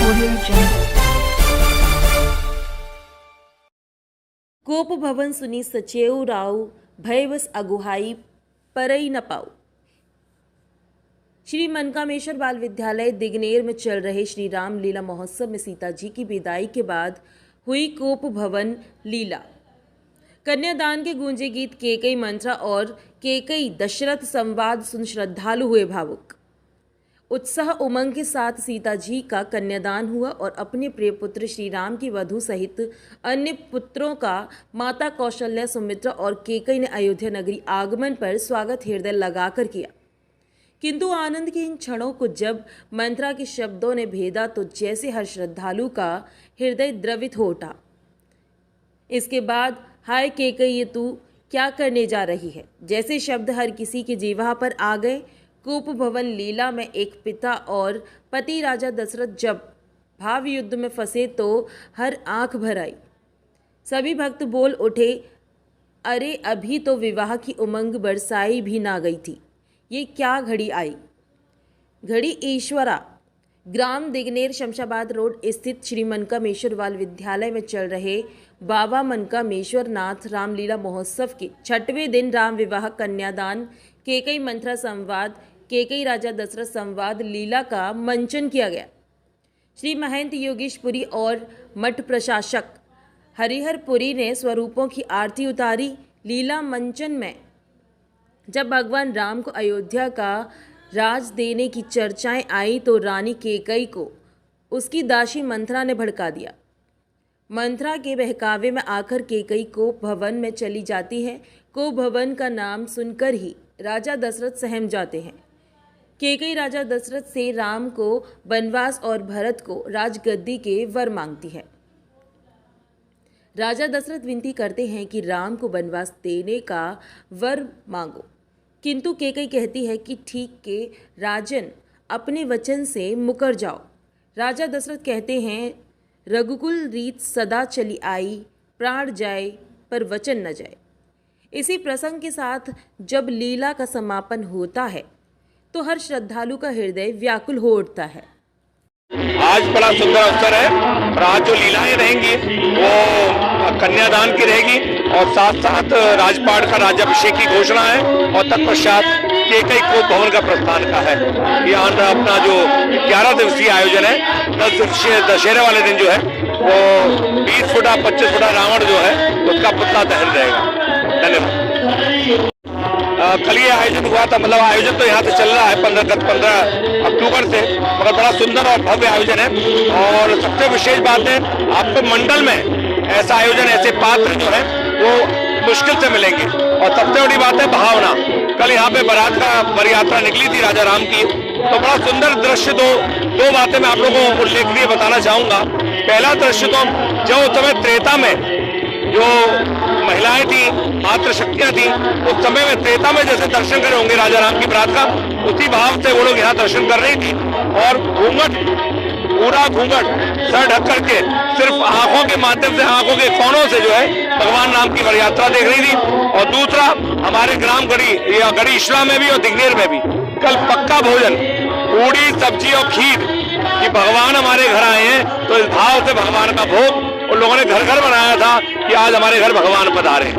Audio Jungle. कोप भवन सुनी सचेऊ राव भयवस अगुहाई परई न पाऊ। श्री मनकामेश्वर बाल विद्यालय दिगनेर में चल रहे श्री राम लीला महोत्सव में सीता जी की विदाई के बाद हुई कोप भवन लीला। कन्यादान के गूंजे गीत केकई मंत्रा और केकई दशरथ संवाद सुन श्रद्धालु हुए भावुक। उत्साह उमंग के साथ सीता जी का कन्यादान हुआ और अपने प्रिय पुत्र श्री राम की वधू सहित अन्य पुत्रों का माता कौशल्या, सुमित्रा और केकई ने अयोध्या नगरी आगमन पर स्वागत हृदय लगाकर किया। किंतु आनंद के इन क्षणों को जब मंत्रा के शब्दों ने भेदा तो जैसे हर श्रद्धालु का हृदय द्रवित हो उठा। इसके बाद हाय केकई, ये तू क्या करने जा रही है, जैसे शब्द हर किसी के जीवा पर आ गए। कोप भवन लीला में एक पिता और पति राजा दशरथ जब भाव युद्ध में फंसे तो हर आंख भर आई। सभी भक्त बोल उठे, अरे अभी तो विवाह की उमंग बरसाई भी ना गई थी, ये क्या घड़ी आई। घड़ी ईश्वरा। ग्राम दिगनेर शमशाबाद रोड स्थित श्री मनकामेश्वर बाल विद्यालय में चल रहे बाबा मनकामेश्वर नाथ रामलीला महोत्सव के 6वें दिन राम विवाह, कन्यादान, केकई मंत्रा संवाद, केकई राजा दशरथ संवाद लीला का मंचन किया गया। श्री महंत योगेशपुरी और मठ प्रशासक हरिहरपुरी ने स्वरूपों की आरती उतारी। लीला मंचन में जब भगवान राम को अयोध्या का राज देने की चर्चाएं आई तो रानी केकई को उसकी दासी मंत्रा ने भड़का दिया। मंत्रा के बहकावे में आकर केकई कोप भवन में चली जाती है। कोप भवन का नाम सुनकर ही राजा दशरथ सहम जाते हैं। केकई राजा दशरथ से राम को वनवास और भरत को राजगद्दी के वर मांगती है। राजा दशरथ विनती करते हैं कि राम को वनवास देने का वर मांगो, किंतु केकई कहती है कि ठीक के राजन, अपने वचन से मुकर जाओ। राजा दशरथ कहते हैं, रघुकुल रीत सदा चली आई, प्राण जाए पर वचन न जाए। इसी प्रसंग के साथ जब लीला का समापन होता है तो हर श्रद्धालु का हृदय व्याकुल हो उठता है। आज बड़ा सुंदर अवसर है और आज जो लीलाएं रहेंगी वो कन्यादान की रहेगी और साथ साथ राजपाट का राज्याभिषेक की घोषणा है और तत्पश्चात केकई कोप भवन का प्रस्थान का है। ये अपना जो 11 दिवसीय आयोजन है, 10 दिवसीय दशहरे वाले दिन जो है वो 20 फुटा 25 फुटा रावण जो है उसका पुतला दहन रहेगा। धन्यवाद। कल ये आयोजन हुआ था, मतलब आयोजन तो यहाँ से चल रहा है 15 अक्टूबर से, मगर बड़ा सुंदर और भव्य आयोजन है। और सबसे विशेष बात है, आपको मंडल में ऐसा आयोजन, ऐसे पात्र जो है वो मुश्किल से मिलेंगे। और सबसे बड़ी बात है भावना। कल यहाँ पे बारात का वर यात्रा निकली थी राजा राम की, तो बड़ा सुंदर दृश्य दो बातें मैं आप लोगों को उल्लेखनीय बताना चाहूंगा। पहला दृश्य तो जो उस समय त्रेता में जो महिलाएं थी, मातृ शक्तियां थी, उस समय में त्रेता में जैसे दर्शन करे होंगे राजा राम की बारात का, उसी भाव से वो लोग यहाँ दर्शन कर रही थी। और घूंघट, पूरा घूंघट सर ढक करके सिर्फ आंखों के माध्यम से, आंखों के कोनों से जो है भगवान राम की वर यात्रा देख रही थी। और दूसरा, हमारे ग्राम गढ़ी या गढ़ी इशला में भी और दिगनेर में भी कल पक्का भोजन, पूड़ी सब्जी और खीर कि भगवान हमारे घर आए हैं, तो इस भाव से भगवान का भोग उन लोगों ने घर घर बनाया था कि आज हमारे घर भगवान पधारे।